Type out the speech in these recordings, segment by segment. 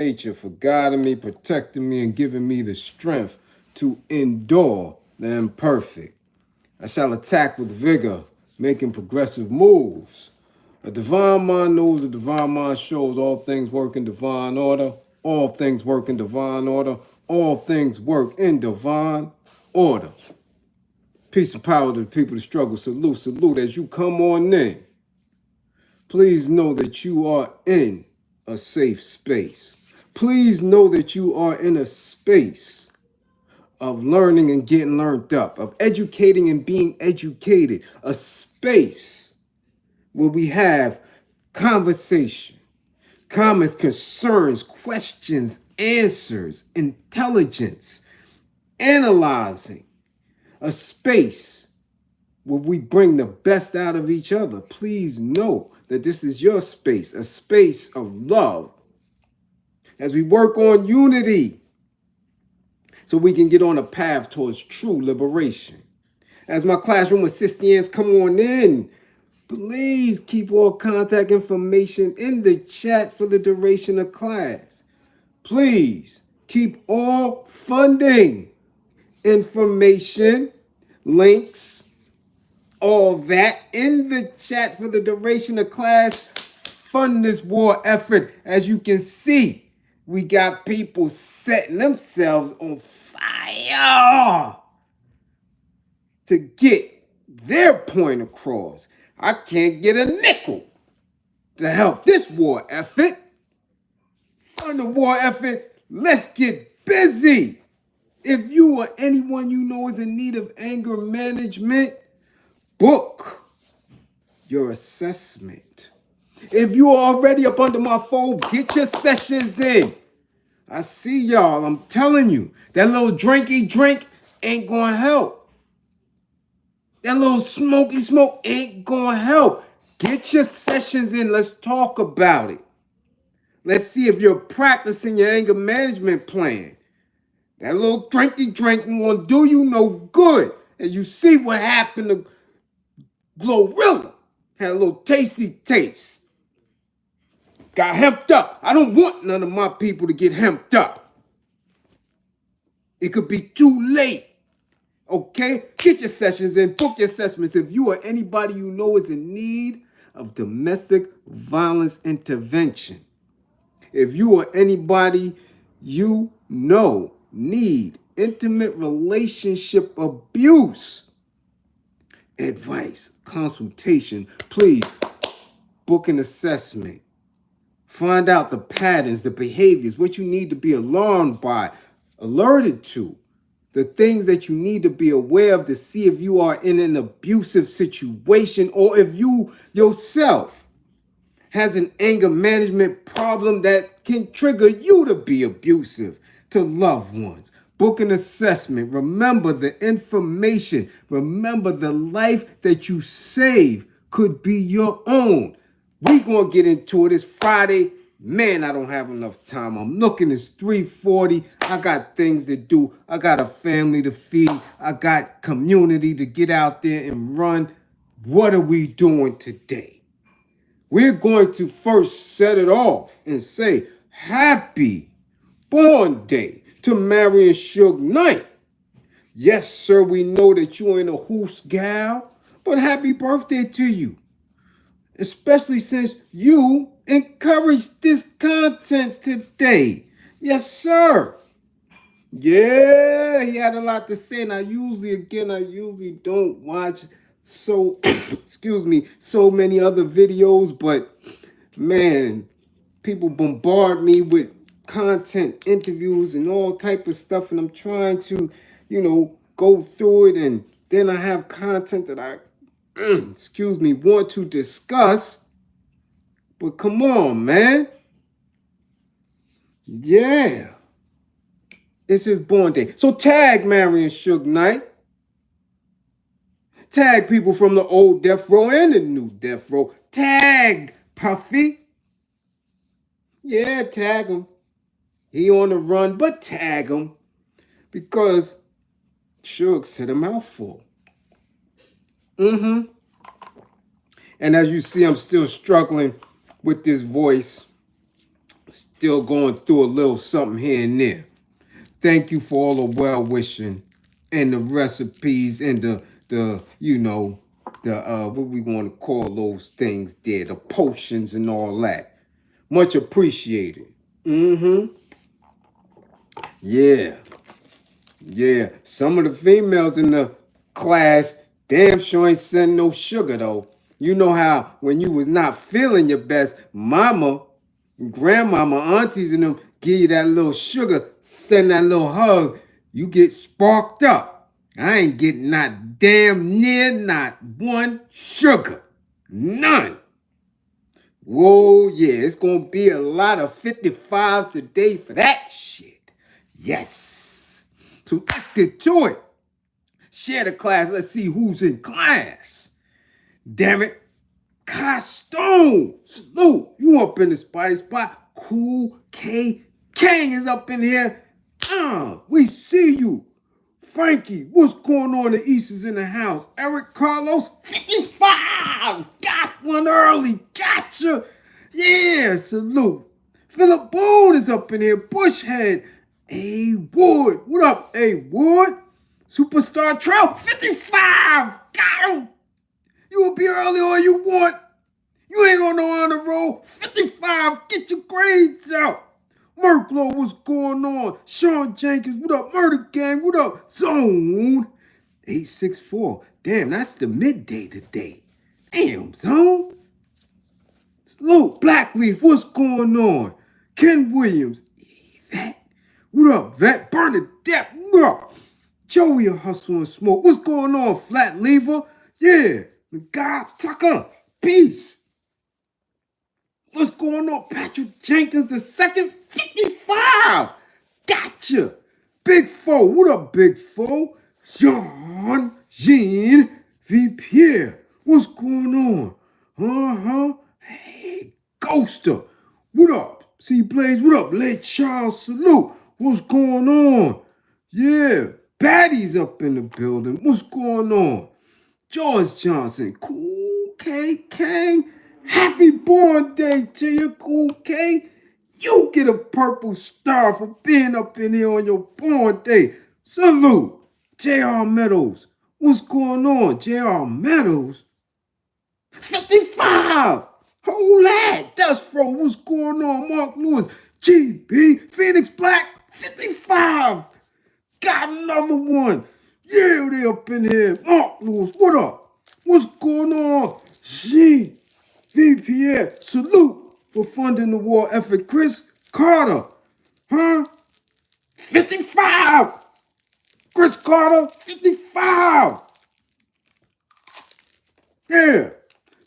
nature for guiding me, protecting me, and giving me the strength to endure the imperfect. I shall attack with vigor, making progressive moves. A divine mind knows, a divine mind shows all things work in divine order. All things work in divine order. All things work in divine order. Peace and power to the people of the struggle. Salute, salute as you come on in. Please know that you are in a safe space. Please know that you are in a space of learning and getting learned up, of educating and being educated, a space where we have conversation, comments, concerns, questions, answers, intelligence, analyzing, a space where we bring the best out of each other. Please know that this is your space, a space of love, as we work on unity so we can get on a path towards true liberation. As my classroom assistants come on in, please keep all contact information in the chat for the duration of class. Please keep all funding information, links, all that in the chat for the duration of class. Fund this war effort. As you can see, we got people setting themselves on fire to get their point across. I can't get a nickel to help this war effort. Fund the war effort. Let's get busy. If you or anyone you know is in need of anger management, book your assessment. If you are already up under my fold, get your sessions in. I see y'all. I'm telling you, that little drinky drink ain't gonna help. That little smoky smoke ain't gonna help. Get your sessions in. Let's talk about it. Let's see if you're practicing your anger management plan. That little drinky drink won't do you no good. And you see what happened to Glorilla. Had a little tasty taste. Got hemped up. I don't want none of my people to get hemped up. It could be too late. Okay? Get your sessions in. Book your assessments. If you or anybody you know is in need of domestic violence intervention, if you or anybody you know need intimate relationship abuse advice, consultation, please book an assessment. Find out the patterns, the behaviors, what you need to be alarmed by, alerted to, the things that you need to be aware of to see if you are in an abusive situation or if you yourself has an anger management problem that can trigger you to be abusive to loved ones. Book an assessment. Remember the information. Remember the life that you save could be your own. We're going to get into it. It's Friday. Man, I don't have enough time. I'm looking, it's 3:40. I got things to do. I got a family to feed. I got community to get out there and run. What are we doing today? We're going to first set it off and say, happy Bornday to Marion Suge Knight. Yes, sir, we know that you ain't a hoose gal, but happy birthday to you. Especially since you encouraged this content today. Yes, sir. Yeah, he had a lot to say. And I usually don't watch so so many other videos, but man, people bombard me with content, interviews, and all type of stuff, and I'm trying to, go through it, and then I have content that I want to discuss. But come on, man. Yeah. It's his Bornday. So tag Marion Suge Knight. Tag people from the old death row and the new death row. Tag Puffy. Yeah, tag him. He on the run, but tag him. Because Suge said a mouthful. And as you see, I'm still struggling with this voice. Still going through a little something here and there. Thank you for all the well wishing and the recipes and the what we want to call those things there, the potions and all that. Much appreciated. Yeah. Yeah. Some of the females in the class damn sure ain't sending no sugar though. You know how when you was not feeling your best, mama, grandmama, aunties and them give you that little sugar, send that little hug, you get sparked up. I ain't getting not damn near not one sugar. None. Whoa, yeah, it's gonna be a lot of 55s today for that shit. Yes. So let's get to it. Share the class. Let's see who's in class. Damn it. Kai Stone. Salute. You up in the spotty spot. Cool K King is up in here. We see you. Frankie, what's going on? The East is in the house. Eric Carlos, 55. Got one early. Gotcha. Yeah, salute. Philip Boone is up in here. Bushhead. A Wood. What up, A Wood? Superstar Trail, 55. Got him. You will be early all you want. You ain't on no honor roll. 55. Get your grades out. Merklo, what's going on? Sean Jenkins, what up? Murder Gang, what up? Zone 864. Damn, that's the midday today. Damn, Zone. Salute, Blackleaf, what's going on? Ken Williams, Vet, what up, Vet? Bernadette, what up? Joey, a hustle and smoke. What's going on, Flat Lever? Yeah, the guy Tucker, peace. What's going on, Patrick Jenkins the second? 55. Gotcha. Big Foe. What up, Big Foe? Jean V. Pierre. What's going on? Hey, Ghoster. What up? C. Blaze. What up, Late Charles? Salute. What's going on? Yeah. Baddies up in the building. What's going on? George Johnson. Cool K King. Happy Bornday to you, Cool K. You get a purple star for being up in here on your born day. Salute. J.R. Meadows. What's going on, J.R. Meadows? 55. Hold that. That's Fro. What's going on, Mark Lewis? GB. Phoenix Black. 55. Got another one. Yeah, they up in here. Mark Lewis, what up? What's going on? G. VPF, salute for funding the war effort. Chris Carter, 55. Chris Carter, 55. Yeah.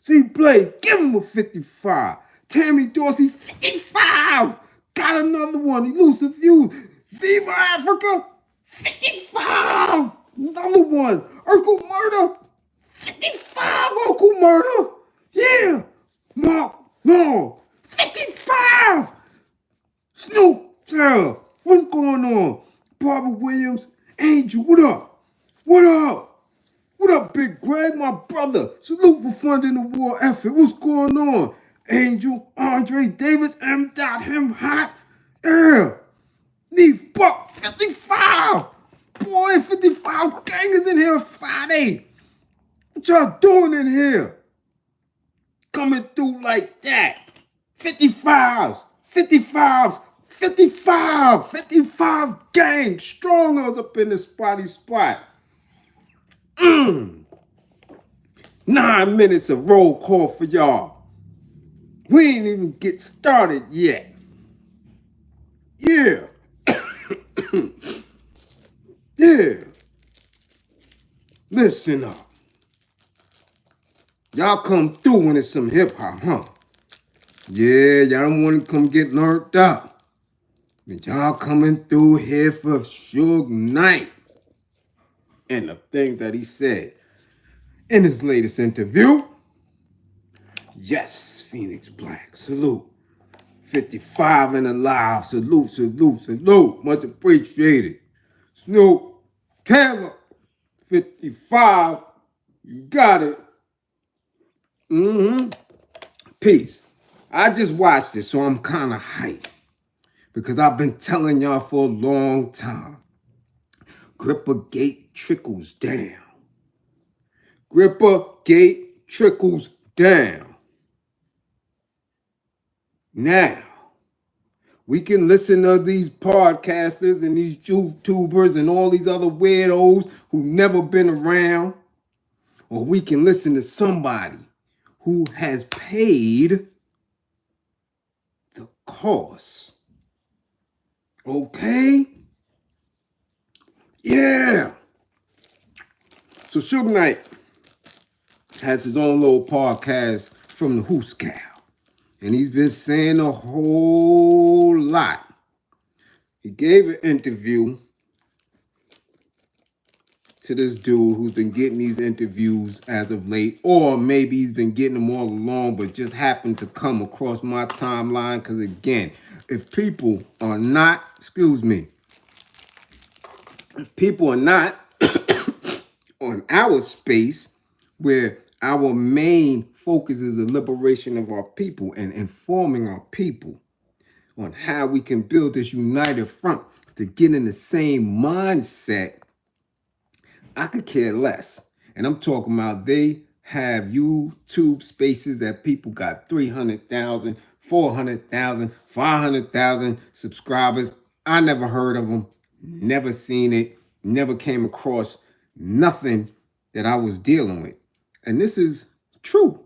See, Blaze, give him a 55. Tammy Dorsey, 55. Got another one. Elusive Views. Viva Africa, 55. Another one. Urkel Murder, 55. Urkel Murder. Yeah. Mark, no, 55. Snoop, Sarah, what's going on? Barbara Williams, Angel, what up? What up? What up, Big Greg, my brother? Salute for funding the war effort. What's going on? Angel, Andre Davis, M. Him Hot, Neef Buck, 55. Boy, 55 gangers in here Friday. What y'all doing in here? Coming through like that. 55s, 55s, 55 gang. Strongers up in the spotty spot. 9 minutes of roll call for y'all. We ain't even get started yet. Yeah. Yeah. Listen up. Y'all come through when it's some hip-hop, huh? Yeah, y'all don't want to come get learned up. But y'all coming through here for Suge Knight. And the things that he said in his latest interview. Yes, Phoenix Black, salute. 55 and alive, salute, salute, salute. Much appreciated. Snoop, Taylor, 55, you got it. Peace. I just watched this, so I'm kind of hyped. Because I've been telling y'all for a long time. Gripper Gate trickles down. Gripper Gate trickles down. Now, we can listen to these podcasters and these YouTubers and all these other weirdos who never been around. Or we can listen to somebody who has paid the cost. Okay? Yeah. So Suge Knight has his own little podcast from the Hoos Cow. And he's been saying a whole lot. He gave an interview to this dude who's been getting these interviews as of late, or maybe he's been getting them all along, but just happened to come across my timeline. Because again, if people are not, if people are not on our space where our main focus is the liberation of our people and informing our people on how we can build this united front to get in the same mindset, I could care less. And I'm talking about they have YouTube spaces that people got 300,000, 400,000, 500,000 subscribers. I never heard of them, never seen it, never came across nothing that I was dealing with. And this is true.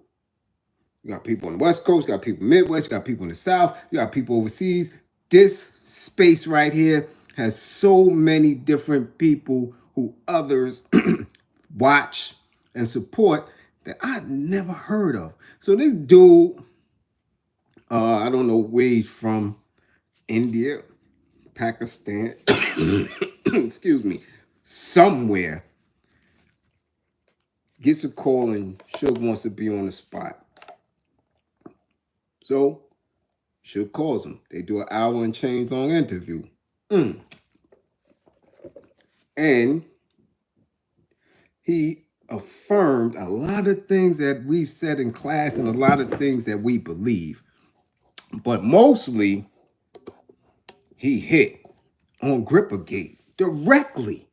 You got people on the West Coast, you got people in the Midwest, you got people in the South, you got people overseas. This space right here has so many different people who others watch and support that I never heard of. So this dude, I don't know where he's from, India, Pakistan, somewhere, gets a call and Suge wants to be on the spot. So Suge calls him. They do an hour and change long interview. And he affirmed a lot of things that we've said in class and a lot of things that we believe. But mostly, he hit on Grippergate directly.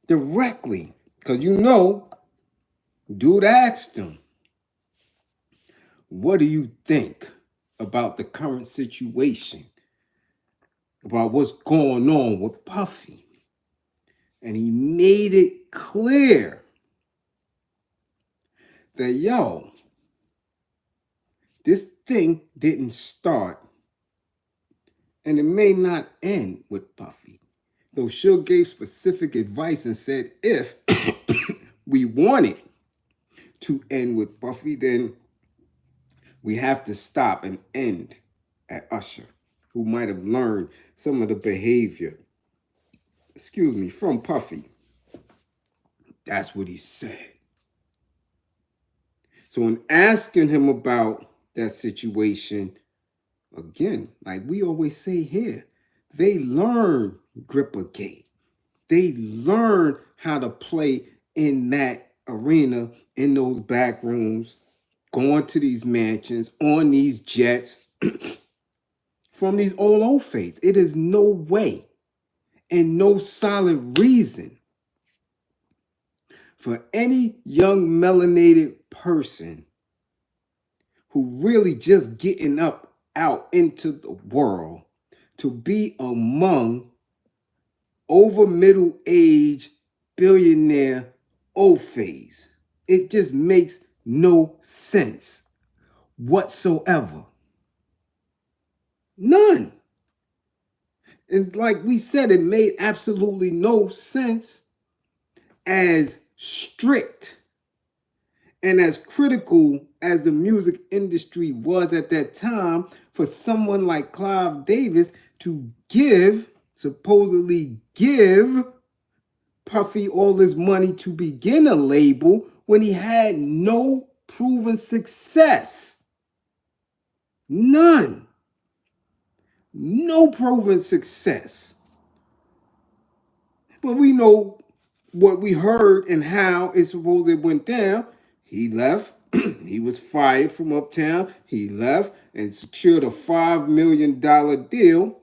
Because dude asked him, what do you think about the current situation? About what's going on with Puffy? And he made it clear that, this thing didn't start and it may not end with Puffy. Though Suge gave specific advice and said if we want it to end with Puffy, then we have to stop and end at Usher, who might have learned some of the behavior, from Puffy. That's what he said. So in asking him about that situation, again, like we always say here, they learn Grippergate. They learn how to play in that arena, in those back rooms, going to these mansions, on these jets, from these old fades. It is no way and no solid reason for any young melanated person who really just getting out into the world to be among over middle age billionaire phase. It just makes no sense whatsoever. None. And like we said, it made absolutely no sense, as strict and as critical as the music industry was at that time, for someone like Clive Davis to supposedly give Puffy all this money to begin a label when he had no proven success. None. No proven success. But we know what we heard and how it supposedly went down. He left. He was fired from Uptown. He left and secured a $5 million deal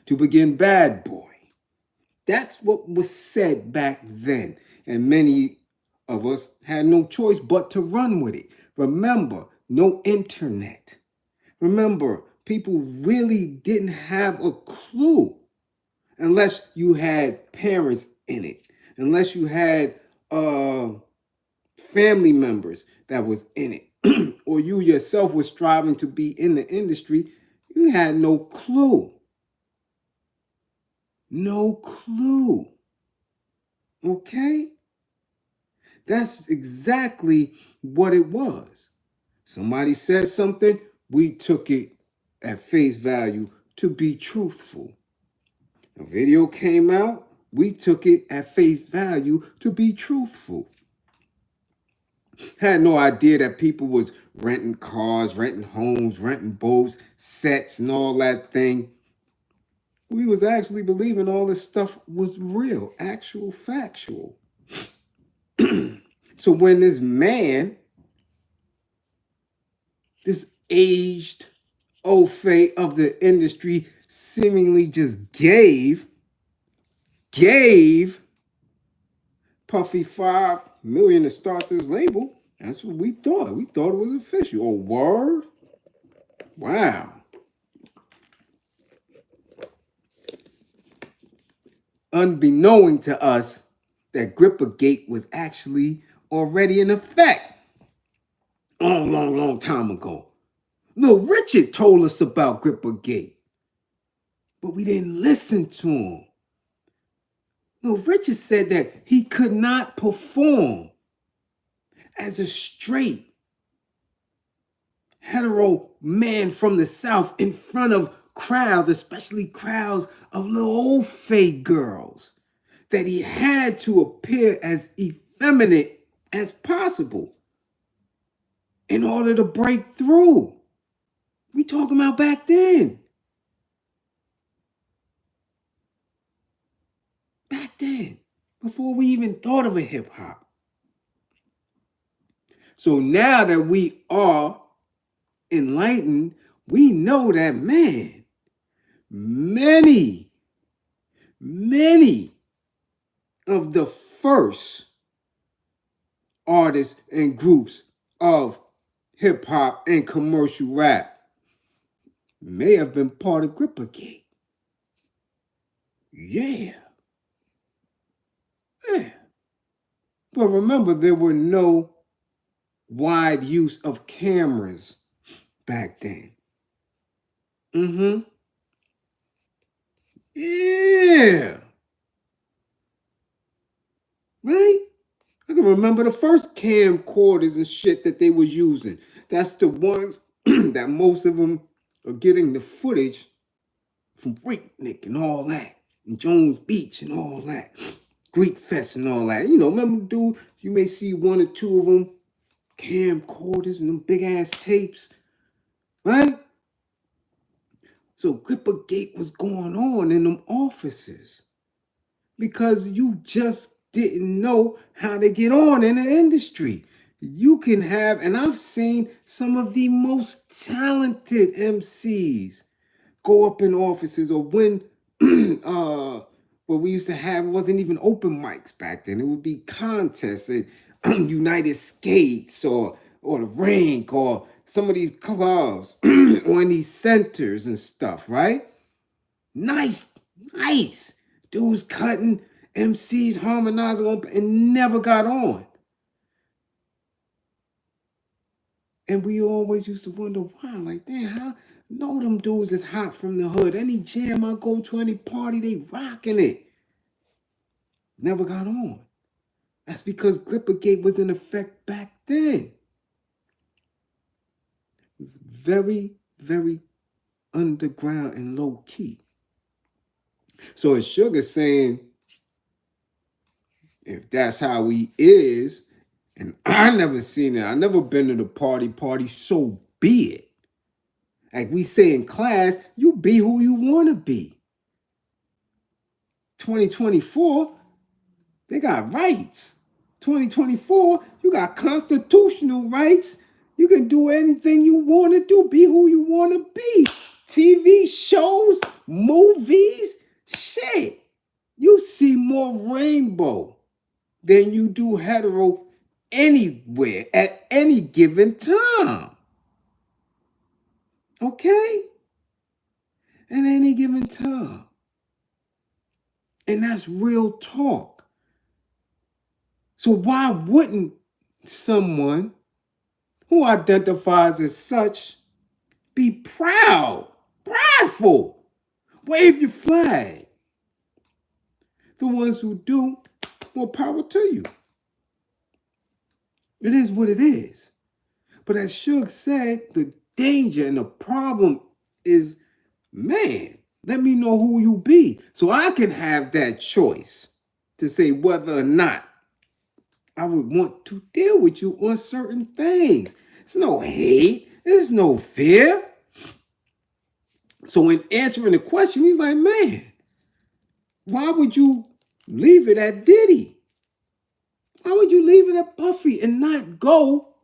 to begin Bad Boy. That's what was said back then. And many of us had no choice but to run with it. Remember, no internet. Remember, people really didn't have a clue unless you had parents in it, unless you had family members that was in it, or you yourself was striving to be in the industry. You had no clue. No clue. Okay? That's exactly what it was. Somebody said something, we took it at face value to be truthful. A video came out, we took it at face value to be truthful. Had no idea that people was renting cars, renting homes, renting boats, sets, and all that thing. We was actually believing all this stuff was real, actual, factual. So when this man, this aged au fait of the industry, seemingly just gave Puffy $5 million to start this label, that's what we thought. We thought it was official. Oh, word? Wow. Unbeknown to us, that Grippergate was actually already in effect long time ago. Lil Richard told us about Grippergate, but we didn't listen to him. Lil Richard said that he could not perform as a straight hetero man from the South in front of crowds, especially crowds of little old fake girls, that he had to appear as effeminate as possible in order to break through. We talking about back then. Back then, before we even thought of a hip hop. So now that we are enlightened, we know that, man, many of the first artists and groups of hip hop and commercial rap may have been part of Grippergate. Yeah. But remember, there were no wide use of cameras back then. Yeah. Right? I can remember the first camcorders and shit that they was using. That's the ones that most of them are getting the footage from Freaknik and all that, and Jones Beach and all that, Greek Fest and all that. You know, remember, dude, you may see one or two of them camcorders and them big ass tapes, right? So Grippergate was going on in them offices because you just didn't know how to get on in the industry. You can have, and I've seen some of the most talented MCs go up in offices, or when what we used to have wasn't even open mics back then. It would be contests at United Skates or the Rink or some of these clubs or in these centers and stuff, right? Nice. Dudes cutting, MCs harmonizing, and never got on. And we always used to wonder why, like, damn, how know them dudes is hot from the hood. Any jam I go to, any party, they rocking it. Never got on. That's because Grippergate was in effect back then. It was very, very underground and low key. So as Suge saying, if that's how he is, and I never seen it, I never been to the party, so be it. Like we say in class, you be who you want to be. 2024, they got rights. 2024, you got constitutional rights. You can do anything you want to do. Be who you want to be. TV shows, movies, more rainbow than you do hetero anywhere at any given time. Okay? At any given time. And that's real talk. So why wouldn't someone who identifies as such be prideful? Wave your flag. The ones who do, more power to you. It is what it is. But as Suge said, the danger and the problem is, man, let me know who you be so I can have that choice to say whether or not I would want to deal with you on certain things. There's no hate. There's no fear. So in answering the question, he's like, man, why would you leave it at Diddy? Why would you leave it at Puffy and not go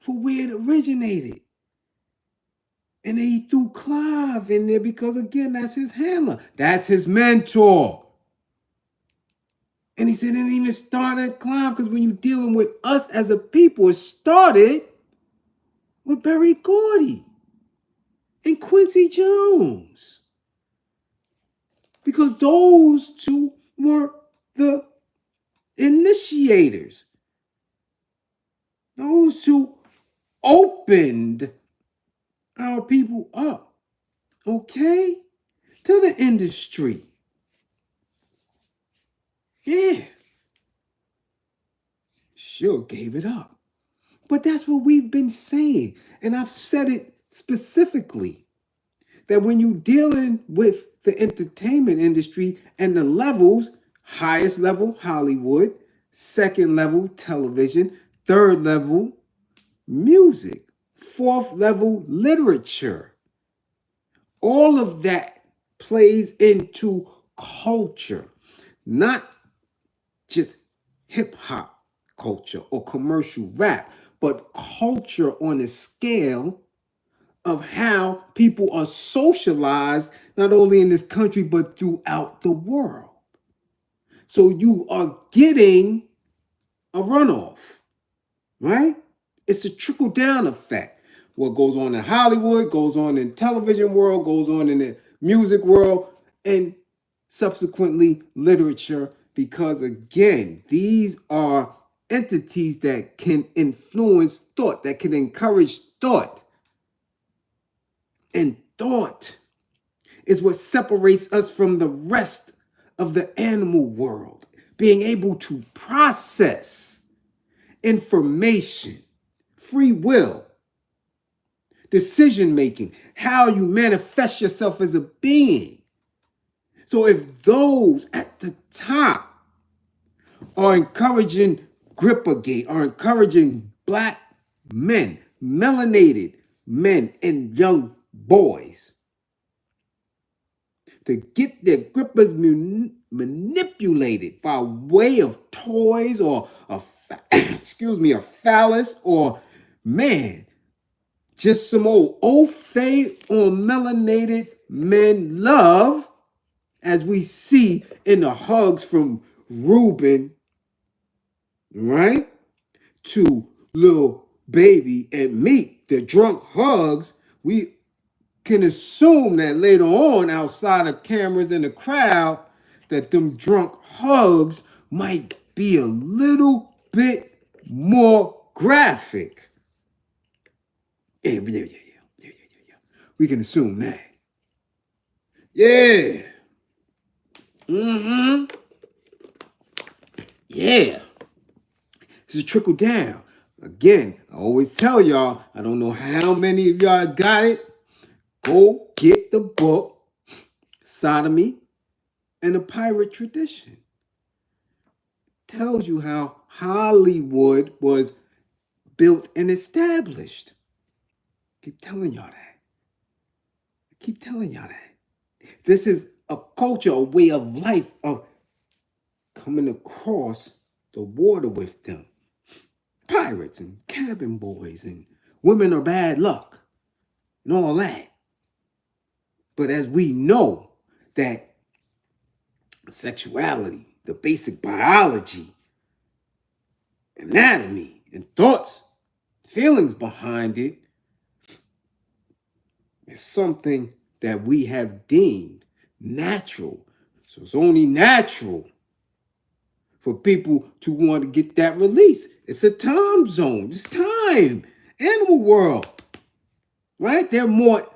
for where it originated? And then he threw Clive in there because, again, that's his handler. That's his mentor. And he said it didn't even start at Clive because when you're dealing with us as a people, it started with Berry Gordy and Quincy Jones. Because those two were the initiators. Those two opened our people up, okay, to the industry. Yeah. Sure gave it up. But that's what we've been saying. And I've said it specifically, that when you're dealing with the entertainment industry and the levels, highest level, Hollywood, second level, television, third level, music, fourth level, literature, all of that plays into culture, not just hip hop culture or commercial rap, but culture on a scale of how people are socialized, not only in this country, but throughout the world. So you are getting a runoff, right? It's a trickle-down effect. What goes on in Hollywood, goes on in television world, goes on in the music world, and subsequently literature, because again, these are entities that can influence thought, that can encourage thought. And thought is what separates us from the rest of the animal world. Being able to process information, free will, decision making, how you manifest yourself as a being. So if those at the top are encouraging Grippergate, are encouraging black men, melanated men and young boys to get their grippers manipulated by way of toys or a phallus, or man, just some old fade on melanated men love, as we see in the hugs from Ruben, right, to Lil Baby and Meek, the drunk hugs. We can assume that later on, outside of cameras in the crowd, that them drunk hugs might be a little bit more graphic. Yeah. We can assume that. Yeah. Yeah. This is trickle down. Again, I always tell y'all, I don't know how many of y'all got it. Go get the book, Sodomy and the Pirate Tradition. Tells you how Hollywood was built and established. Keep telling y'all that. This is a culture, a way of life of coming across the water with them. Pirates and cabin boys and women are bad luck and all that. But as we know that sexuality the basic biology, anatomy, and thoughts, feelings behind it, is something that we have deemed natural. So it's only natural for people to want to get that release. It's a time zone. It's time. Animal world, right? They're more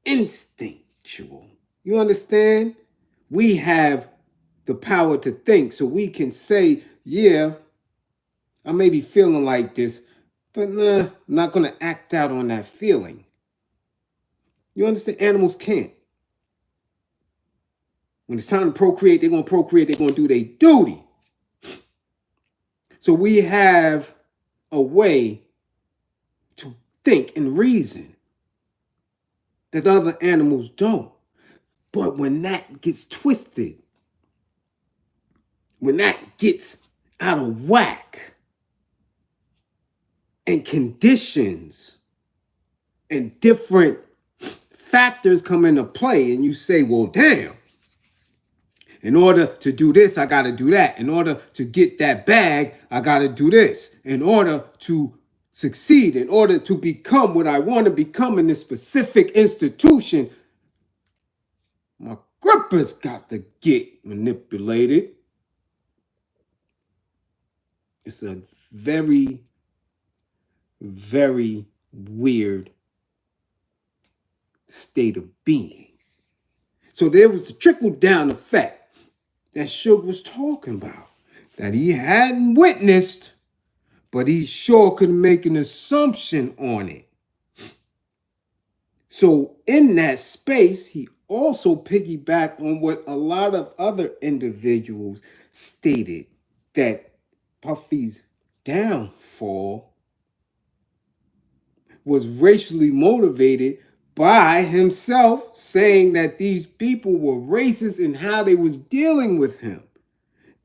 instinctual. You understand? We have the power to think, so we can say, yeah, I may be feeling like this, but nah, I'm not going to act out on that feeling. You understand? Animals can't. When it's time to procreate, they're going to procreate. They're going to do their duty. So we have a way to think and reason that other animals don't. But when that gets twisted, when that gets out of whack, and conditions and different factors come into play, and you say, well, damn, in order to do this, I got to do that. In order to get that bag, I got to do this. In order to succeed, in order to become what I want to become in this specific institution, my gripper's got to get manipulated. It's a very, very weird state of being. So there was the trickle-down effect that Suge was talking about, that he hadn't witnessed, but he sure could make an assumption on it. So in that space, he also piggybacked on what a lot of other individuals stated, that Puffy's downfall was racially motivated by himself saying that these people were racist in how they was dealing with him.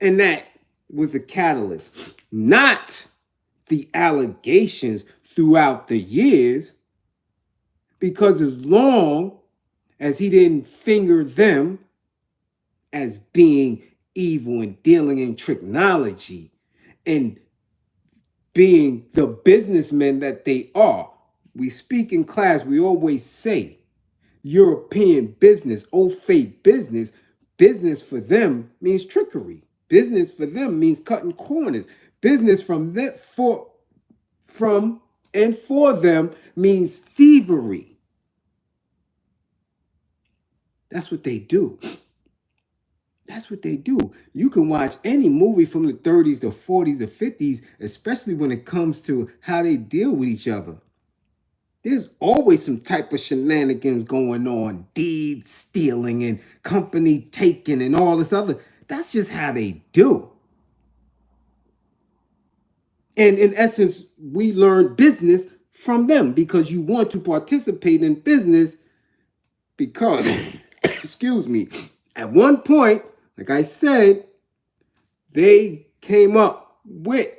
And that was the catalyst, not the allegations throughout the years, because as long as he didn't finger them as being evil and dealing in technology and being the businessmen that they are. We speak in class, we always say European business, au fait business. Business for them means trickery. Business for them means cutting corners. Business from and for them means thievery. That's what they do. That's what they do. You can watch any movie from the 30s, the 40s, the 50s, especially when it comes to how they deal with each other. There's always some type of shenanigans going on, deed stealing and company taking and all this other. That's just how they do. And in essence, we learn business from them because you want to participate in business because, excuse me, at one point, like I said, they came up with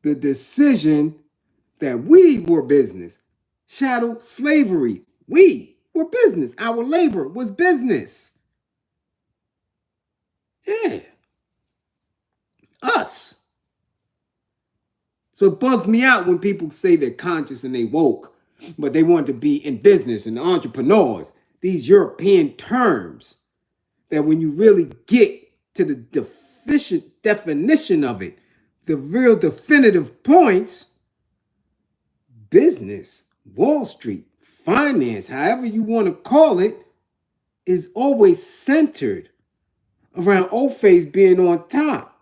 the decision that we were business. Chattel slavery. We were business. Our labor was business. Yeah. Us. So it bugs me out when people say they're conscious and they woke, but they want to be in business and entrepreneurs. These European terms that when you really get to the deficient definition of it, the real definitive points, business, Wall Street, finance, however you want to call it, is always centered around Ophase being on top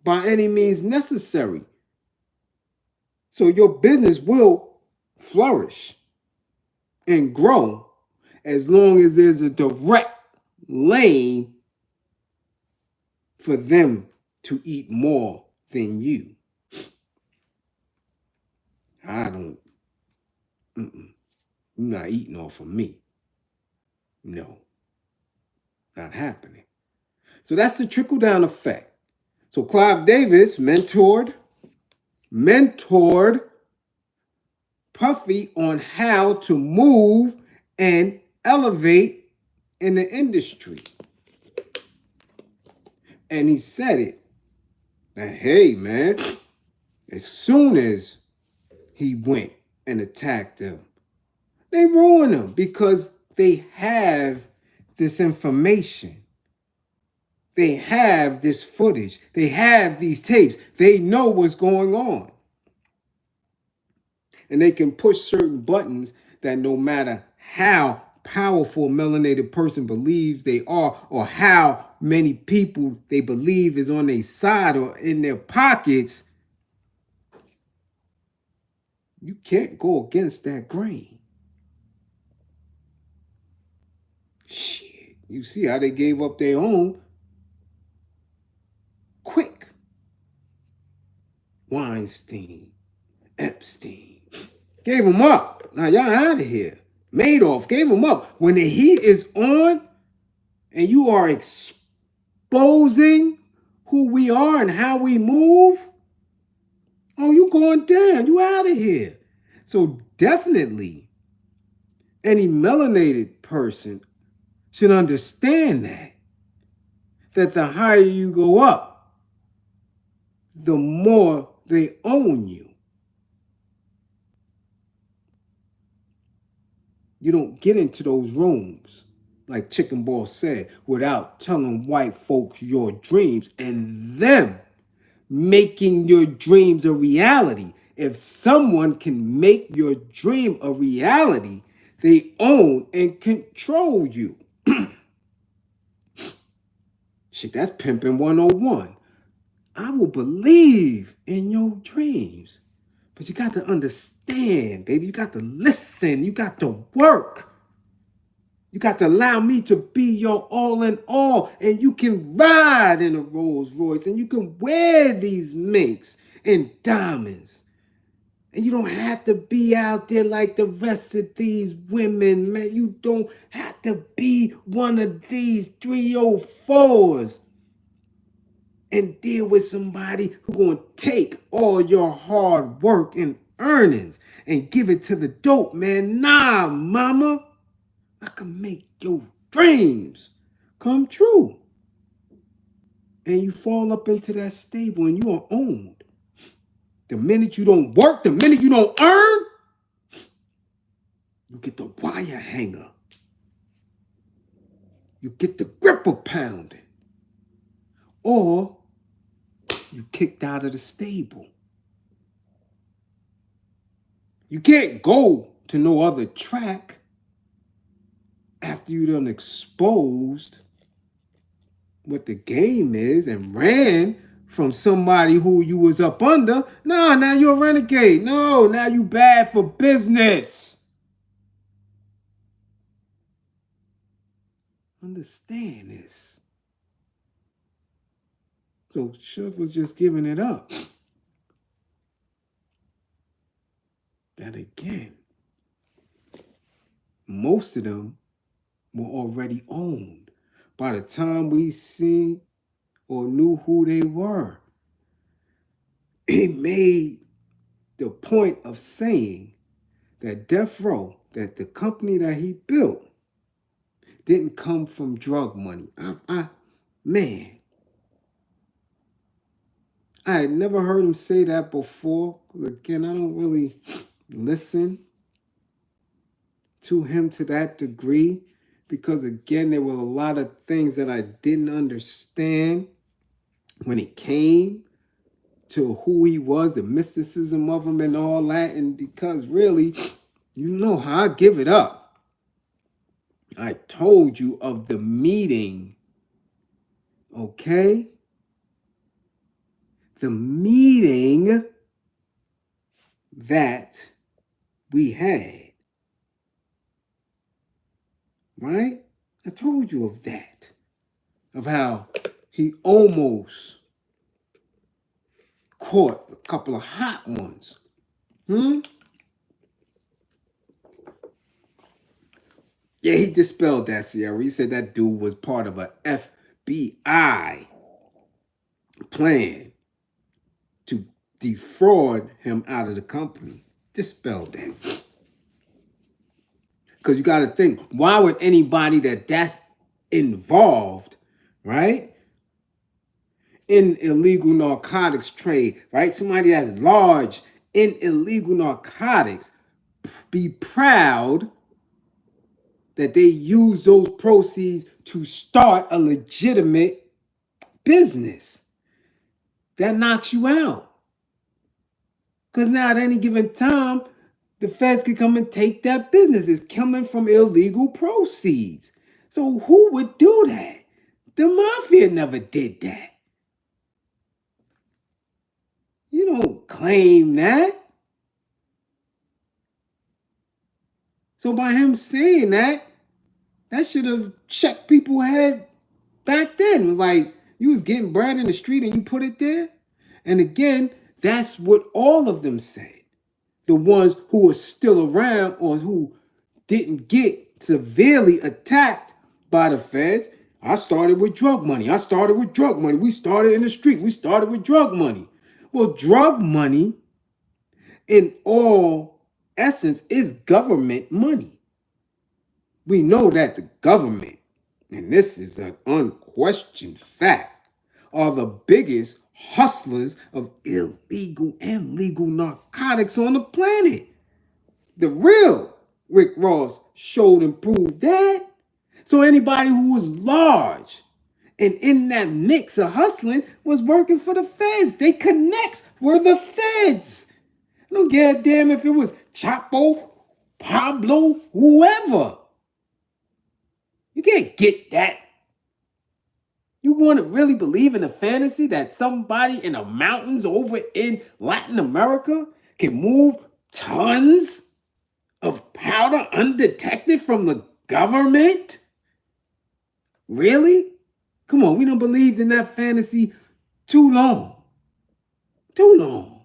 by any means necessary. So your business will flourish and grow as long as there's a direct lane for them to eat more than you. You're not eating off of me. No, not happening. So that's the trickle-down effect. So Clive Davis mentored Puffy on how to move and elevate in the industry. And he said it, that, hey, man, as soon as he went and attacked them, they ruined him because they have this information. They have this footage. They have these tapes. They know what's going on. And they can push certain buttons that no matter how powerful a melanated person believes they are, or how many people they believe is on their side or in their pockets, you can't go against that grain. Shit. You see how they gave up their own quick. Weinstein, Epstein, gave them up. Now y'all out of here. Madoff gave them up. When the heat is on and you are exposing who we are and how we move, oh, you going down. You out of here. So definitely any melanated person should understand that the higher you go up, the more they own you. You don't get into those rooms, like Chicken Ball said, without telling white folks your dreams and them making your dreams a reality. If someone can make your dream a reality, they own and control you. Shit, that's pimping 101. I will believe in your dreams. But you got to understand, baby. You got to listen. You got to work. You got to allow me to be your all in all. And you can ride in a Rolls Royce. And you can wear these minks and diamonds. And you don't have to be out there like the rest of these women, man. You don't have to be one of these 304s and deal with somebody who's going to take all your hard work and earnings and give it to the dope, man. Nah, mama. I can make your dreams come true. And you fall up into that stable and you are owned. The minute you don't work, the minute you don't earn, you get the wire hanger. You get the gripper pounding. Or you kicked out of the stable. You can't go to no other track after you done exposed what the game is and ran from somebody who you was up under. No, now you're a renegade. No, now you bad for business. Understand this. So Suge was just giving it up. That again, most of them were already owned by the time we seen or knew who they were. He made the point of saying that Death Row, that the company that he built, didn't come from drug money. Man, I had never heard him say that before. Again, I don't really listen to him to that degree because, again, there were a lot of things that I didn't understand when it came to who he was, the mysticism of him and all that. And because really, you know how I give it up. I told you of the meeting, okay? The meeting that we had, right? I told you of that, of how he almost caught a couple of hot ones. Yeah, he dispelled that, Sierra. He said that dude was part of a FBI plan to defraud him out of the company. Dispelled that. Because you got to think, why would anybody that's involved, right, in illegal narcotics trade, right? Somebody that's large in illegal narcotics, be proud that they use those proceeds to start a legitimate business. That knocks you out. Because now at any given time, the feds can come and take that business. It's coming from illegal proceeds. So who would do that? The mafia never did that. You don't claim that. So by him saying that, that should have checked people's head back then. It was like, you was getting bread in the street and you put it there? And again, that's what all of them said. The ones who are still around or who didn't get severely attacked by the feds. I started with drug money. I started with drug money. We started in the street. We started with drug money. Well, drug money, in all essence, is government money. We know that the government, and this is an unquestioned fact, are the biggest hustlers of illegal and legal narcotics on the planet. The real Rick Ross showed and proved that. So anybody who was large and in that mix of hustling was working for the feds. They connects were the feds. I don't give a damn if it was Chapo, Pablo, whoever. You can't get that. You want to really believe in a fantasy that somebody in the mountains over in Latin America can move tons of powder undetected from the government? Really? Come on, we done believed in that fantasy too long. Too long.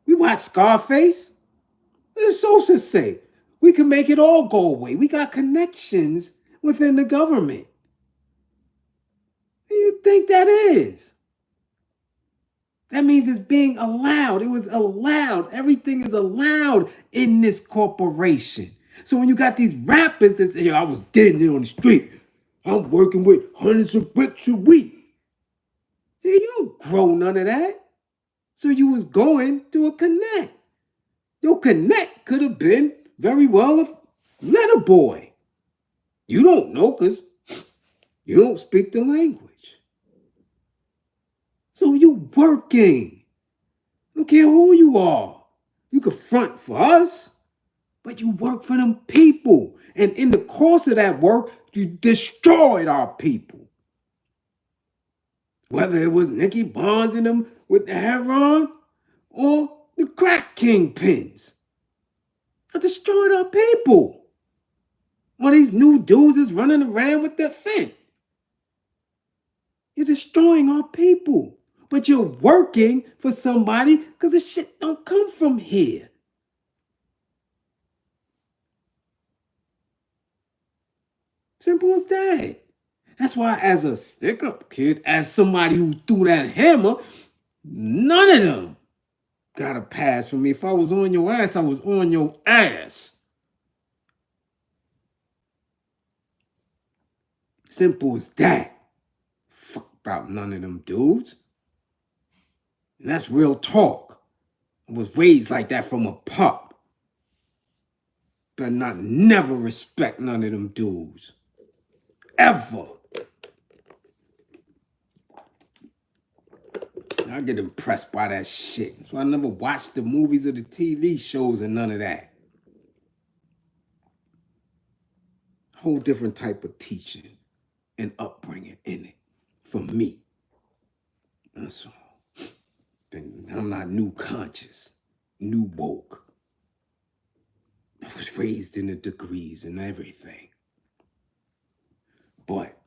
We watched Scarface. What does Sosa say? We can make it all go away. We got connections within the government. What do you think that is? That means it's being allowed. It was allowed. Everything is allowed in this corporation. So when you got these rappers that say, I was getting it on the street. I'm working with hundreds of bricks a week. Yeah, you don't grow none of that. So you was going to a connect. Your connect could have been very well a letter boy. You don't know because you don't speak the language. So you working. I don't care who you are. You can front for us, but you work for them people. And in the course of that work, you destroyed our people. Whether it was Nicky Barnes and them with the heroin or the crack kingpins. I destroyed our people. All these new dudes is running around with their fence. You're destroying our people. But you're working for somebody because the shit don't come from here. Simple as that. That's why as a stick-up kid, as somebody who threw that hammer, none of them got a pass from me. If I was on your ass, I was on your ass. Simple as that. Fuck about none of them dudes. And that's real talk. I was raised like that from a pup. Better not never respect none of them dudes. Ever. I get impressed by that shit. So I never watched the movies or the TV shows and none of that. Whole different type of teaching and upbringing in it for me. That's all. I'm not new conscious, new woke. I was raised in the degrees and everything. But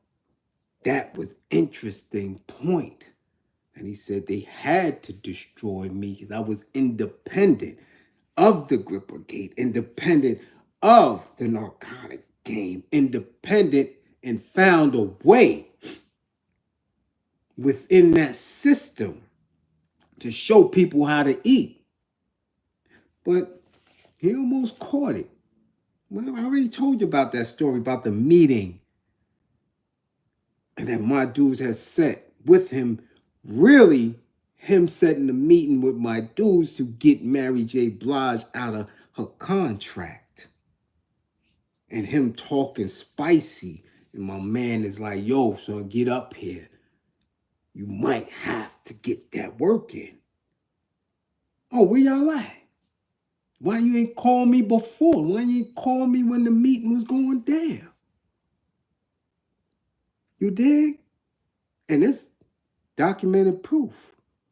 that was interesting point. And he said they had to destroy me because I was independent of the Grip Brigade, independent of the narcotic game, independent, and found a way within that system to show people how to eat. But he almost caught it. Well, I already told you about that story about the meeting and that my dudes had set with him. Really, him setting the meeting with my dudes to get Mary J. Blige out of her contract. And him talking spicy. And my man is like, yo, son, get up here. You might have to get that work in. Oh, where y'all at? Why you ain't call me before? Why you ain't call me when the meeting was going down? You dig? And it's documented proof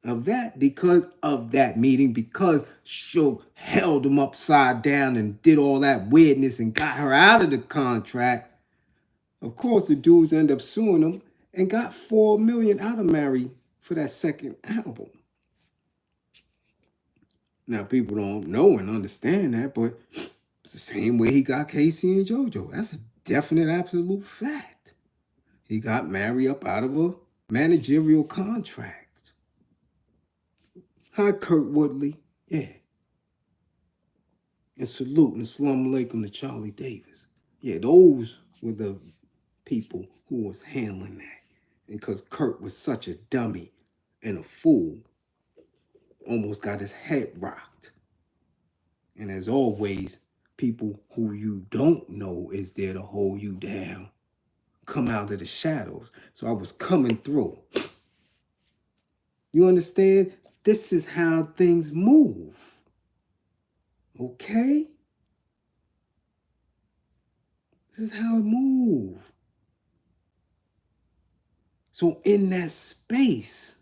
of that because of that meeting, because Suge held him upside down and did all that weirdness and got her out of the contract. Of course, the dudes end up suing him and got $4 million out of Mary for that second album. Now, people don't know and understand that, but it's the same way he got Casey and JoJo. That's a definite, absolute fact. He got Mary up out of a managerial contract. Hi, Kurt Woodley. Yeah. And salute and salam alaikum to Charlie Davis. Yeah, those were the people who was handling that. And because Kurt was such a dummy and a fool, almost got his head rocked. And as always, people who you don't know is there to hold you down come out of the shadows. So I was coming through. You understand? This is how things move. Okay? This is how it moves. So in that space,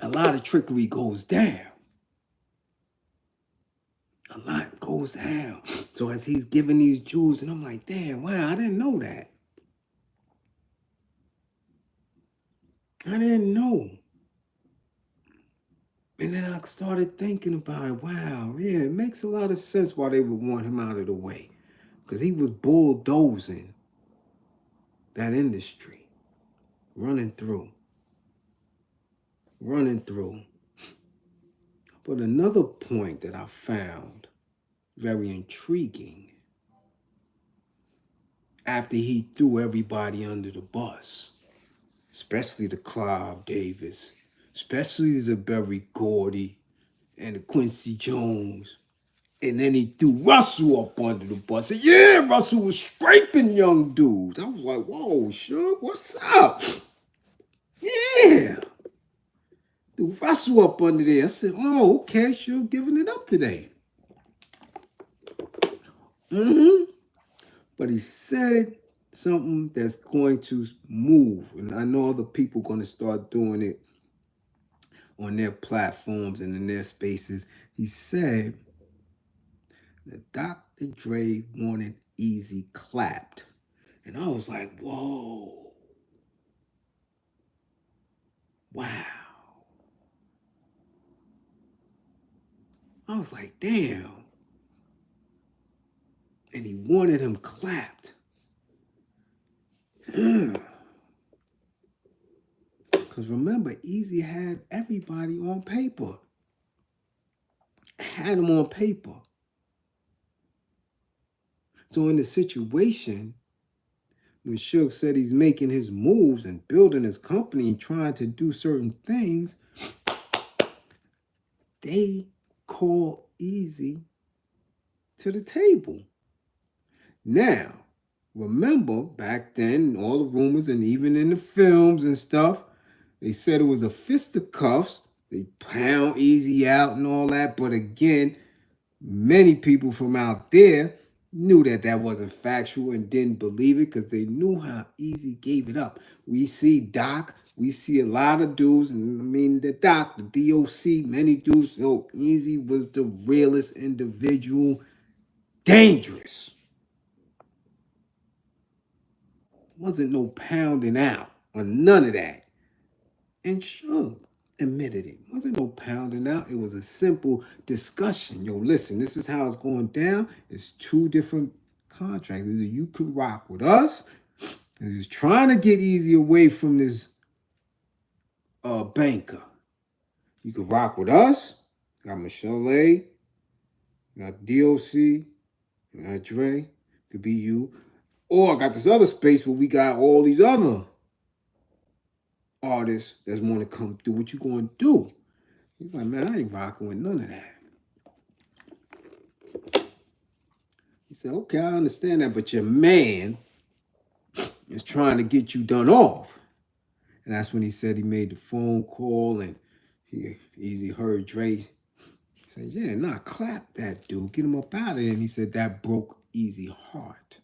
a lot of trickery goes down. A lot goes down. So as he's giving these jewels, and I'm like, damn, wow, I didn't know that. I didn't know. And then I started thinking about it. Wow, yeah, it makes a lot of sense why they would want him out of the way. Because he was bulldozing that industry. Running through. But another point that I found very intriguing after he threw everybody under the bus, especially the Clive Davis, especially the Berry Gordy and the Quincy Jones. And then he threw Russell up under the bus. And yeah, Russell was scraping young dudes. I was like, whoa, Suge, what's up? Yeah. Threw Russell up under there. I said, oh, okay, Suge giving it up today. But he said something that's going to move. And I know other people are going to start doing it on their platforms and in their spaces. He said that Dr. Dre wanted Eazy clapped. And I was like, whoa. Wow. I was like, damn. And he wanted him clapped. Because remember, Eazy had everybody on paper. Had him on paper. So in the situation, when Suge said he's making his moves and building his company and trying to do certain things, they call Eazy to the table. Now, remember back then, all the rumors and even in the films and stuff, they said it was a fisticuffs. They pound Eazy out and all that. But again, many people from out there knew that that wasn't factual and didn't believe it because they knew how Eazy gave it up. We see Doc, we see a lot of dudes, and I mean the Doc, the DOC, many dudes. So Eazy was the realest individual, dangerous. Wasn't no pounding out or none of that. And Suge admitted it. Wasn't no pounding out. It was a simple discussion. Yo, listen, this is how it's going down. It's two different contracts. Either you could rock with us, and he was trying to get Eazy away from this banker. You can rock with us. Got Michelle A. Got DOC. You got Dre. Could be you. Or I got this other space where we got all these other artists that's want to come through. What you going to do? He's like, man, I ain't rocking with none of that. He said, okay, I understand that, but your man is trying to get you done off. And that's when he said he made the phone call and he Eazy heard Dre. He said, yeah, nah, clap that dude. Get him up out of there. And he said that broke Eazy's heart.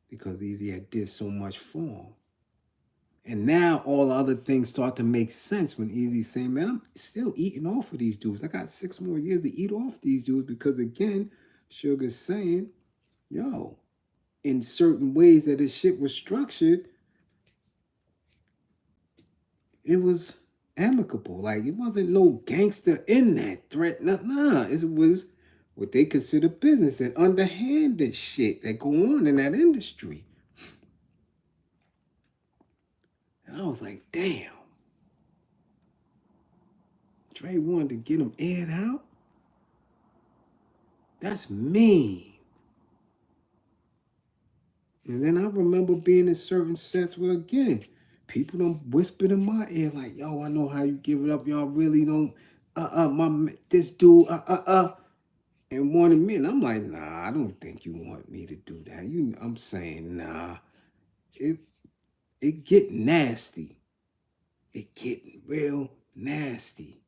Because Eazy had did so much for him. And now all the other things start to make sense when Eazy's saying, man, I'm still eating off of these dudes. I got 6 more years to eat off these dudes because, again, Suge's saying, yo, in certain ways that this shit was structured, it was amicable. Like, it wasn't no gangster in that threat. Nah, it was what they consider business and underhanded shit that go on in that industry. And I was like, damn. Dre wanted to get him aired out? That's mean. And then I remember being in certain sets where, again, people done whispered in my ear like, yo, I know how you give it up. Y'all really don't, this dude, and wanted me. And I'm like, nah, I don't think you want me to do that. I'm saying, nah, it get nasty. It get real nasty.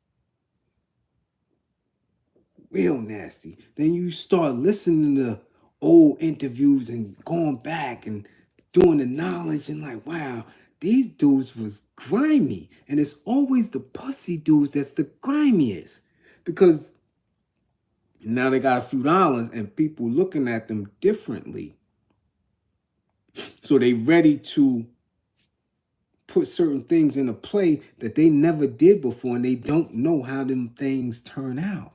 Real nasty. Then you start listening to old interviews and going back and doing the knowledge and like, wow, these dudes was grimy. And it's always the pussy dudes that's the grimiest. Because now they got a few dollars and people looking at them differently. So they ready to put certain things into play that they never did before and they don't know how them things turn out.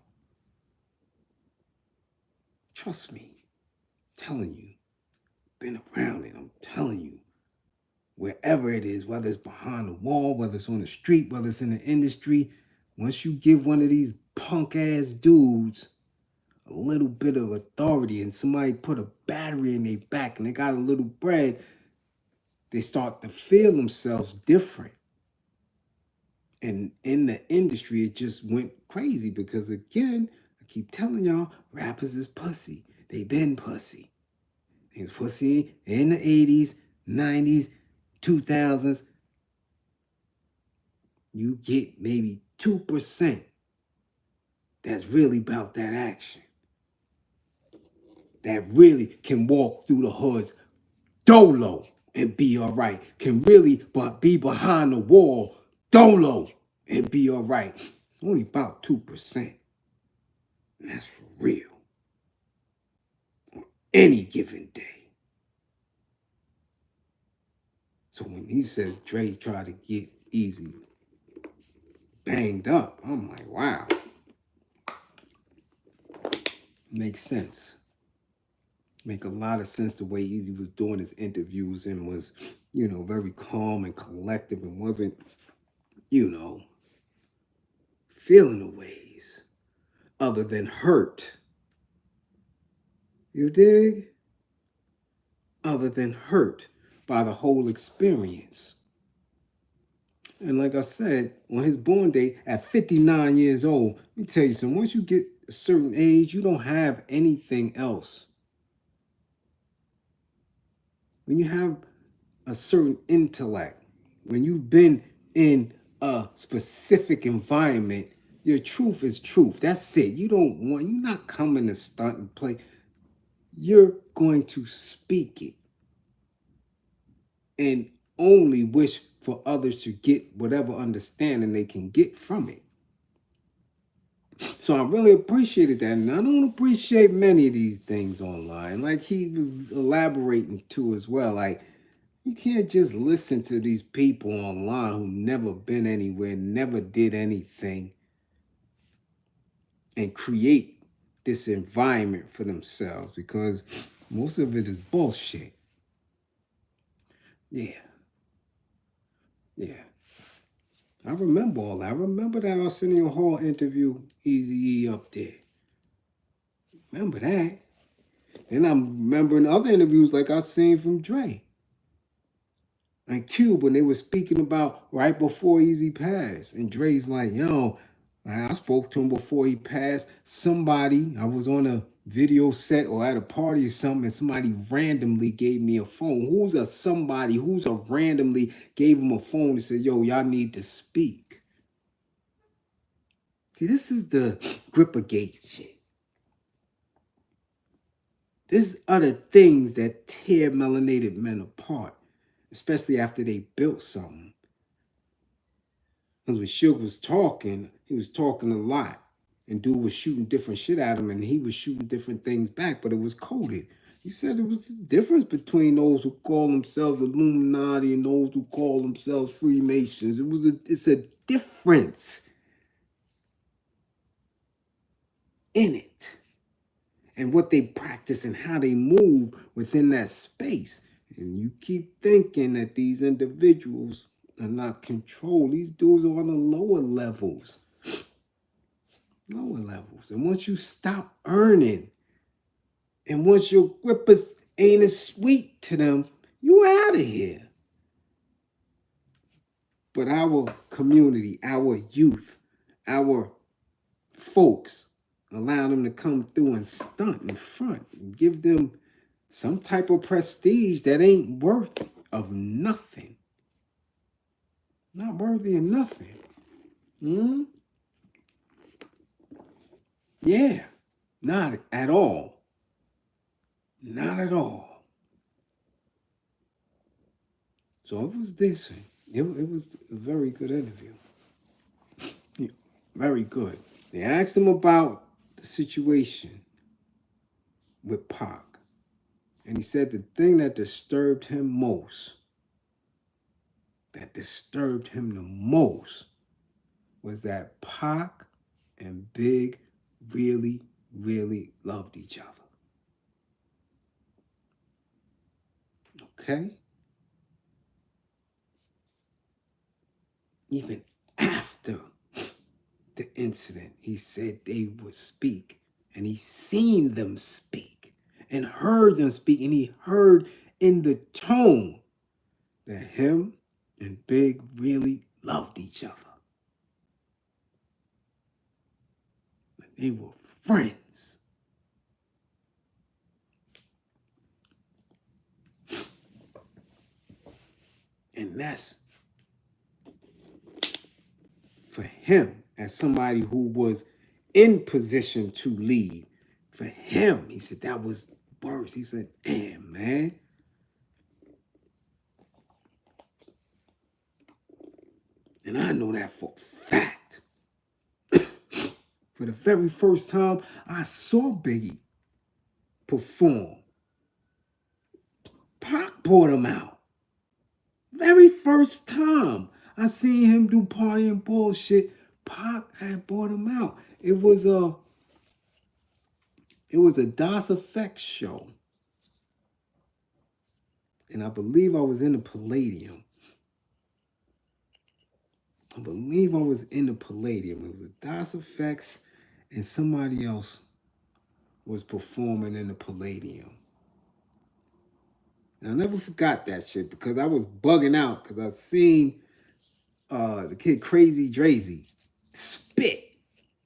Trust me, I'm telling you, been around it, I'm telling you. Wherever it is, whether it's behind the wall, whether it's on the street, whether it's in the industry, once you give one of these punk ass dudes a little bit of authority and somebody put a battery in their back and they got a little bread, they start to feel themselves different. And in the industry, it just went crazy because, again, I keep telling y'all, rappers is pussy. They been pussy. They was pussy in the 80s, 90s, 2000s. You get maybe 2% that's really about that action. That really can walk through the hoods dolo and be all right. Can really be behind the wall dolo and be all right. It's only about 2%. And that's for real. On any given day. So when he says Dre tried to get Eazy banged up, I'm like, wow. Makes sense. Make a lot of sense the way Eazy was doing his interviews and was, very calm and collective and wasn't, feeling the ways other than hurt. You dig? Other than hurt by the whole experience. And like I said, on his Bornday at 59 years old, let me tell you something. Once you get a certain age, you don't have anything else. When you have a certain intellect, when you've been in a specific environment, your truth is truth. That's it. You're not coming to stunt and play. You're going to speak it and only wish for others to get whatever understanding they can get from it. So I really appreciated that. And I don't appreciate many of these things online. Like he was elaborating too as well. Like, you can't just listen to these people online who never been anywhere, never did anything, and create this environment for themselves because most of it is bullshit. Yeah. I remember all that. I remember that Arsenio Hall interview, Eazy-E up there. Remember that. Then I'm remembering other interviews like I seen from Dre and Cube when they were speaking about right before Easy passed. And Dre's like, yo, I spoke to him before he passed. Somebody, I was on a video set or at a party or something, and somebody randomly gave me a phone. Who's a somebody who's a randomly gave him a phone and said, yo, y'all need to speak. See, this is the Grippergate shit. These are the things that tear melanated men apart, especially after they built something. Because when Suge was talking, he was talking a lot. And dude was shooting different shit at him, and he was shooting different things back, but it was coded. He said there was a difference between those who call themselves Illuminati and those who call themselves Freemasons. It's a difference in it. And what they practice and how they move within that space. And you keep thinking that these individuals are not controlled. These dudes are on the lower levels. Lower levels. And once you stop earning, and once your grippers ain't as sweet to them, you out of here. But our community, our youth, our folks, allow them to come through and stunt in front and give them some type of prestige that ain't worthy of nothing. Not worthy of nothing. Yeah, not at all. Not at all. So it was decent. It was a very good interview. Yeah, very good. They asked him about the situation with Pac. And he said the thing that disturbed him the most, was that Pac and Big really, really loved each other. Okay? Even after the incident, he said they would speak. And he seen them speak and heard them speak. And he heard in the tone that him and Big really loved each other. That they were friends. And that's for him, as somebody who was in position to lead. For him, he said that was worse. He said, damn, man. And I know that for a fact. For the very first time I saw Biggie perform, Pac brought him out. Very first time I seen him do party and bullshit, Pac had brought him out. It was a DOS Effects show. And I believe I was in the Palladium. It was a DOS Effects and somebody else was performing in the Palladium. And I never forgot that shit because I was bugging out because I seen the kid Crazy Drazy spit.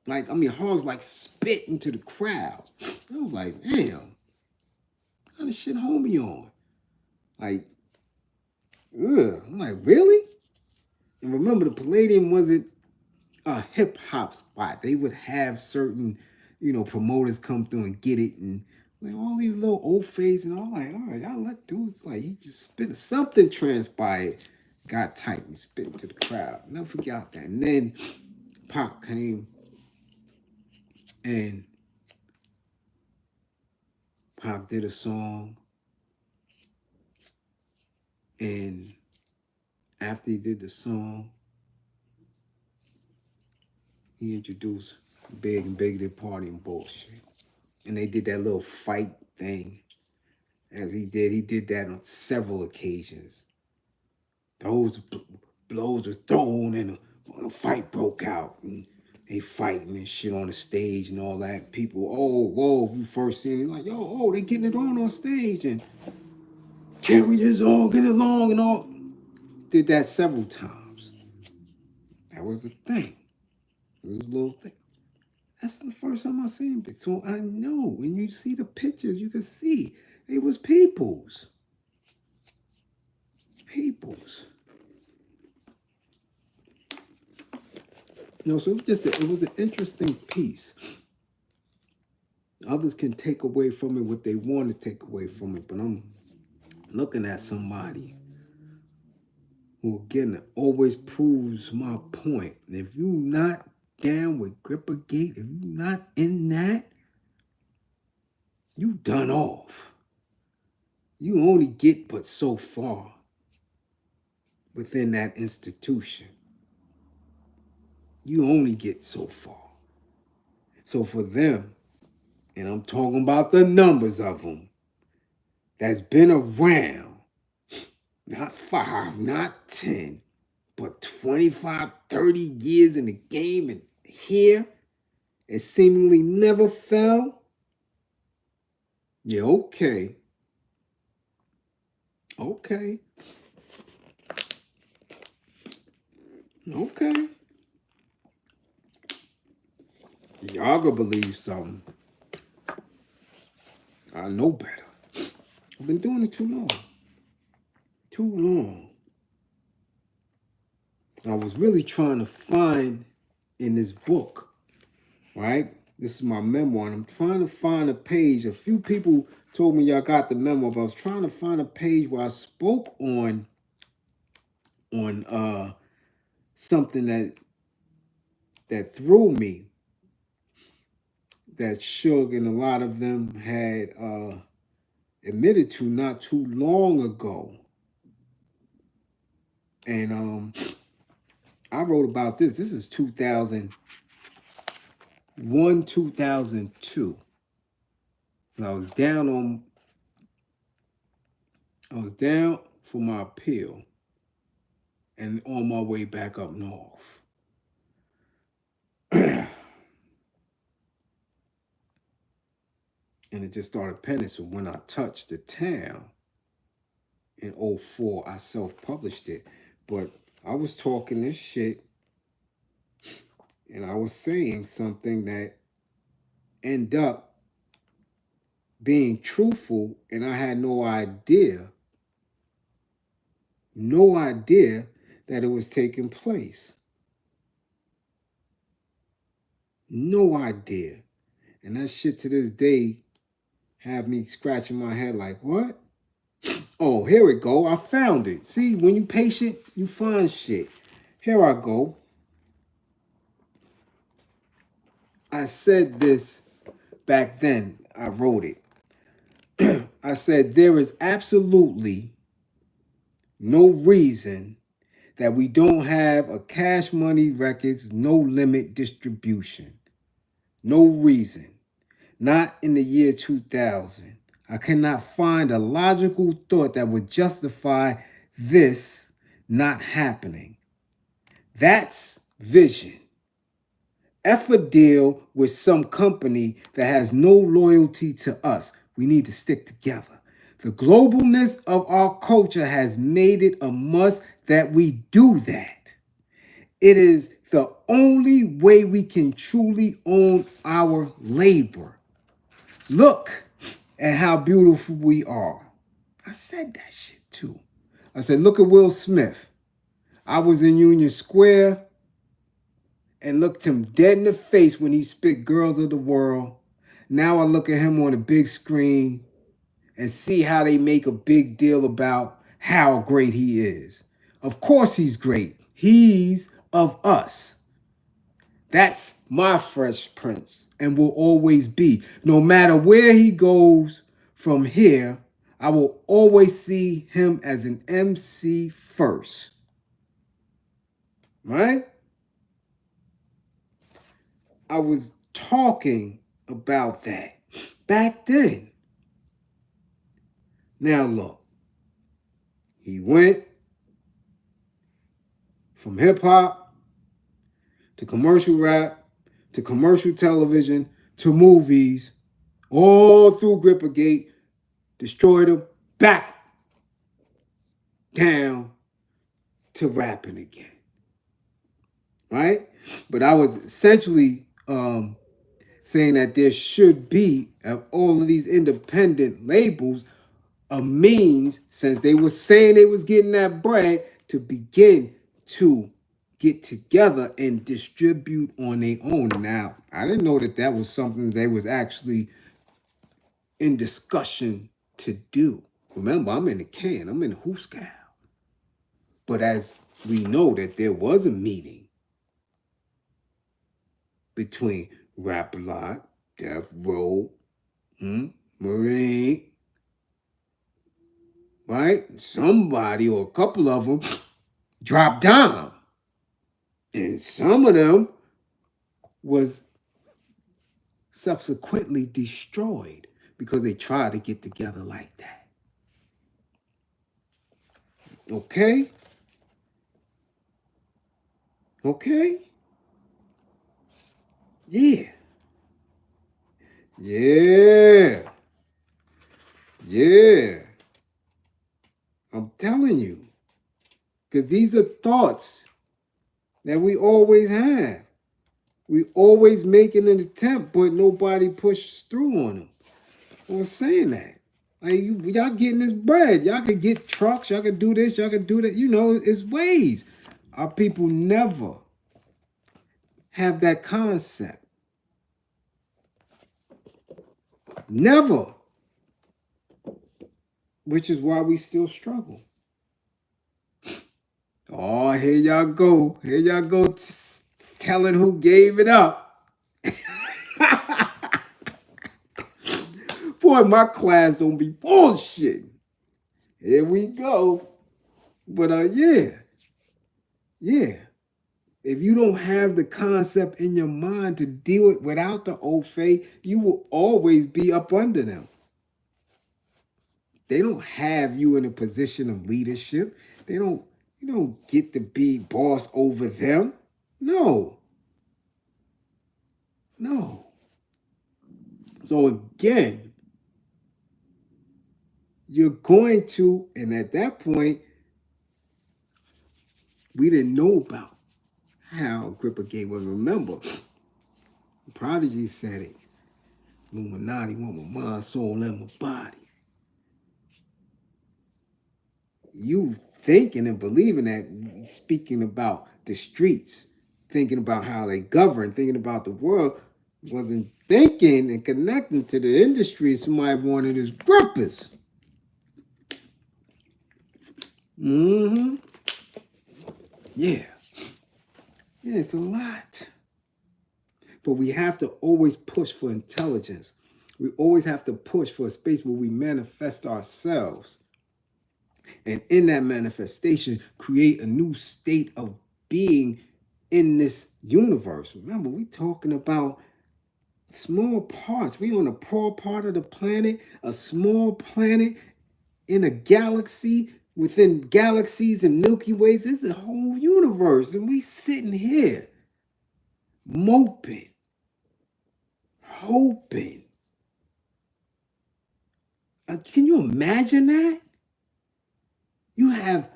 Hogs like spit into the crowd. I was like, damn, what kind of shit homie on? Like, ugh. I'm like, really? And remember, the Palladium wasn't a hip hop spot. They would have certain, promoters come through and get it, and like all these little old face, and I'm like, all right, y'all let dudes like he just spit. Something transpired, got tight and spit into the crowd. Never forgot that. And then Pac came, and Pac did a song, and after he did the song, he introduced Big, and Big did party and bullshit. And they did that little fight thing. As he did that on several occasions. Those blows were thrown and a fight broke out and they fighting and shit on the stage and all that. People, oh, whoa, you first seen it, like, yo, oh, they getting it on stage and can we just all get along and all? Did that several times. That was the thing. It was a little thing. That's the first time I seen it. So I know when you see the pictures, you can see it was peoples. Peoples. No, so it was an interesting piece. Others can take away from it what they want to take away from it, but I'm looking at somebody who, again, always proves my point. And if you're not down with Grippergate, if you're not in that, you done off. You only get but so far within that institution. You only get so far. So for them, and I'm talking about the numbers of them that's been around, not 5, not 10, but 25, 30 years in the game and here, and seemingly never fell. Yeah, okay. Okay. Okay. Y'all gonna believe something. I know better. I've been doing it too long. Too long. I was really trying to find in this book, right? This is my memoir, and I'm trying to find a page. A few people told me y'all got the memo, but I was trying to find a page where I spoke on something that threw me, that Suge and a lot of them had admitted to not too long ago. And I wrote about this. This is 2001, 2002. And I was down for my appeal and on my way back up north. And it just started penning. So when I touched the town in 2004, I self-published it. But I was talking this shit and I was saying something that ended up being truthful, and I had no idea that it was taking place. No idea. And that shit to this day have me scratching my head like, what? Oh, here we go. I found it. See, when you patient, you find shit. Here I go. I said this back then. I wrote it. I said, there is absolutely no reason that we don't have a cash money records no limit distribution. No reason. Not in the year 2000. I cannot find a logical thought that would justify this not happening. That's vision. F a deal with some company that has no loyalty to us. We need to stick together. The globalness of our culture has made it a must that we do that. It is the only way we can truly own our labor. Look at how beautiful we are. I said that shit too. I said, look at Will Smith. I was in Union Square and looked him dead in the face when he spit Girls of the World. Now I look at him on a big screen and see how they make a big deal about how great he is. Of course he's great. He's of us. That's my Fresh Prince and will always be. No matter where he goes from here, I will always see him as an MC first. Right? I was talking about that back then. Now look, he went from hip hop to commercial rap, to commercial television, to movies, all through Grippergate, destroyed them, back down to rapping again. Right? But I was essentially saying that there should be, of all of these independent labels, a means, since they were saying they was getting that bread, to begin to get together and distribute on their own. Now, I didn't know that that was something they was actually in discussion to do. Remember, I'm in the can, I'm in the Hooskow. But as we know that there was a meeting between Rap-A-Lot, Death Row, Marine, right? Somebody or a couple of them dropped down. And some of them was subsequently destroyed because they tried to get together like that. Okay? Okay? Yeah. Yeah. Yeah. I'm telling you. Because these are thoughts that we always have. We always making an attempt, but nobody pushes through on them. I was saying that. Like, y'all getting this bread. Y'all could get trucks. Y'all could do this. Y'all could do that. You know, it's ways. Our people never have that concept. Never. Which is why we still struggle. Oh, here y'all go. Here y'all go telling who gave it up. Boy, my class don't be bullshit. Here we go. But yeah. If you don't have the concept in your mind to deal it without the old faith, you will always be up under them. They don't have you in a position of leadership. You don't get to be boss over them. No. So again, you're going to, and at that point, we didn't know about how Grippergate was. Remember, Prodigy said it. Illuminati want my mind, soul, and my body. You thinking and believing that, speaking about the streets, thinking about how they govern, thinking about the world, wasn't thinking and connecting to the industry. Somebody wanted his grippers. Yeah, it's a lot. But we have to always push for intelligence. We always have to push for a space where we manifest ourselves. And in that manifestation, create a new state of being in this universe. Remember, we're talking about small parts. We on a poor part of the planet, a small planet in a galaxy, within galaxies and Milky Ways. It's a whole universe. And we sitting here moping, hoping. Can you imagine that? You have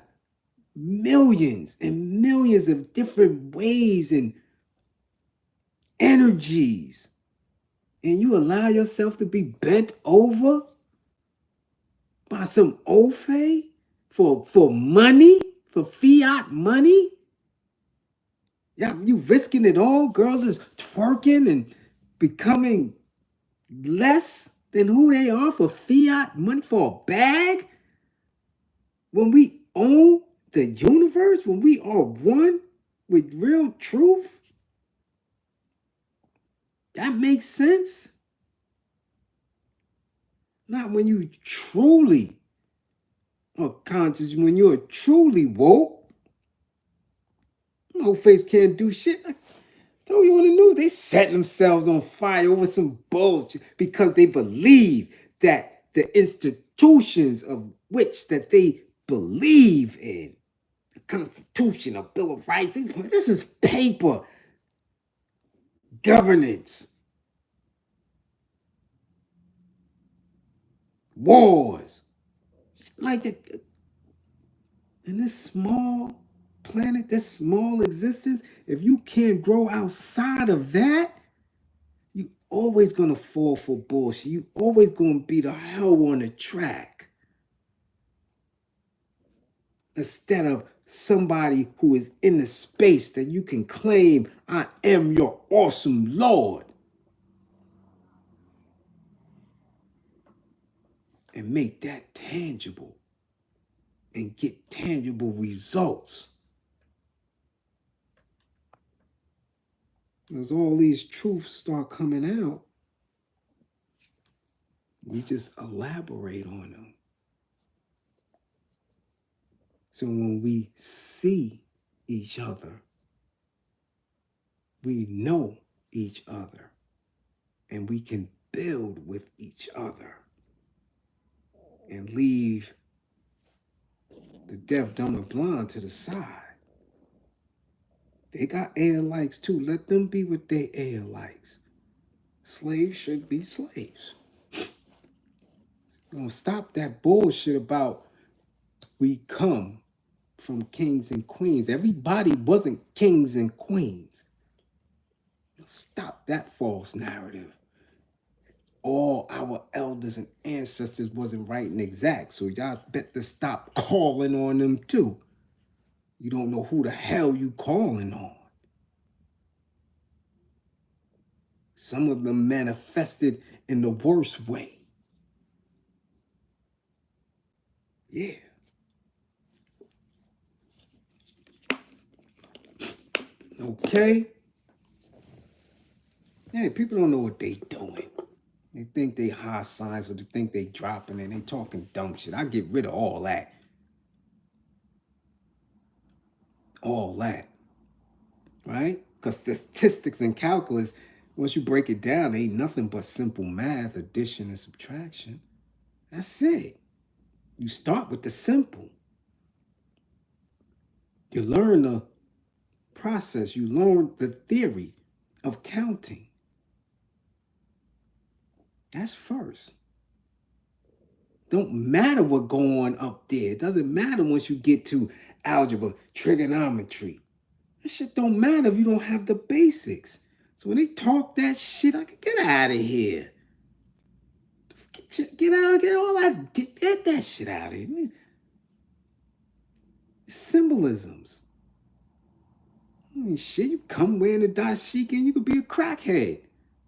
millions and millions of different ways and energies, and you allow yourself to be bent over by some ofe for money, for fiat money? You risking it all? Girls is twerking and becoming less than who they are for fiat money, for a bag? When we own the universe, when we are one with real truth, that makes sense. Not when you truly are conscious, when you're truly woke. No face can't do shit. I told you on the news, they set themselves on fire over some bullshit because they believe that the institutions of which that they believe in, the Constitution, a Bill of Rights, this is paper. governance, wars. Like that, in this small planet, this small existence, if you can't grow outside of that, you always gonna fall for bullshit. You always gonna be the hell on the track. Instead of somebody who is in the space that you can claim, I am your awesome Lord. And make that tangible. And get tangible results. As all these truths start coming out, we just elaborate on them. So when we see each other, we know each other, and we can build with each other and leave the deaf, dumb, and blind to the side. They got air likes too. Let them be what they air likes. Slaves should be slaves. Gonna stop that bullshit about we come from kings and queens. Everybody wasn't kings and queens. Stop that false narrative. All our elders and ancestors wasn't right and exact, so y'all better stop calling on them too. You don't know who the hell you calling on. Some of them manifested in the worst way. Yeah. Okay. Yeah, people don't know what they doing. They think they high science, or they think they dropping, and they talking dumb shit. I get rid of all that. All that. Right? Because statistics and calculus, once you break it down, ain't nothing but simple math, addition and subtraction. That's it. You start with the simple. You learn the process. You learn the theory of counting. That's first. Don't matter what going on up there. It doesn't matter once you get to algebra, trigonometry. That shit don't matter if you don't have the basics. So when they talk that shit, I can get out of here. Get out, get all that, get that shit out of here. Symbolisms. I mean, shit, you come wearing a dashiki and you could be a crackhead.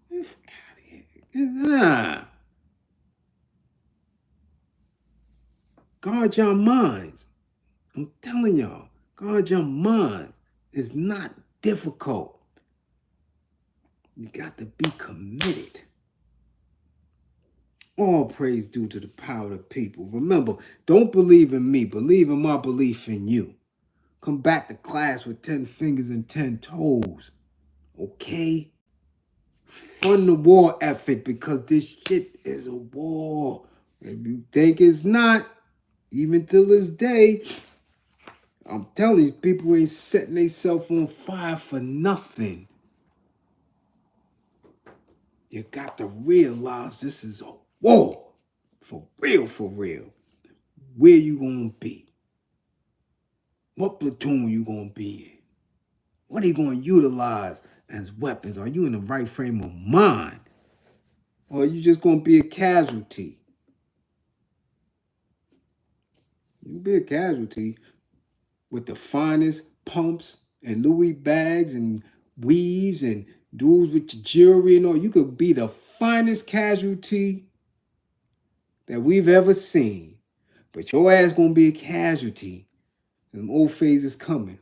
Man, fuck out of here. Nah. Guard your minds. I'm telling y'all, guard your minds. It's not difficult. You got to be committed. All praise due to the power of the people. Remember, don't believe in me. Believe in my belief in you. Come back to class with 10 fingers and 10 toes. Okay? Fund the war effort, because this shit is a war. If you think it's not, even till this day, I'm telling these people ain't setting themselves on fire for nothing. You got to realize this is a war. For real, for real. Where you gonna be? What platoon you gonna be in? What are you gonna utilize as weapons? Are you in the right frame of mind? Or are you just gonna be a casualty? You be a casualty with the finest pumps and Louis bags and weaves and dudes with your jewelry and all. You could be the finest casualty that we've ever seen. But your ass gonna be a casualty. And old phase is coming.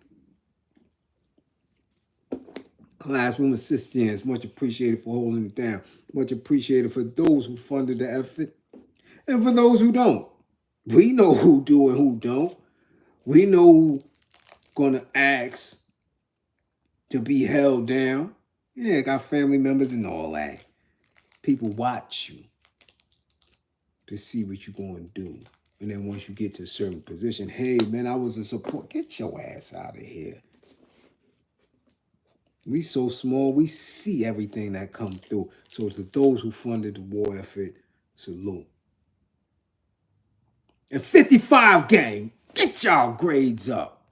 Classroom assistants, much appreciated for holding it down. Much appreciated for those who funded the effort. And for those who don't. We know who do and who don't. We know who gonna ask to be held down. Yeah, got family members and all that. People watch you to see what you're going to do. And then once you get to a certain position, hey, man, I was a support. Get your ass out of here. We so small, we see everything that come through. So to those who funded the war effort, salute. And 55 gang, get y'all grades up.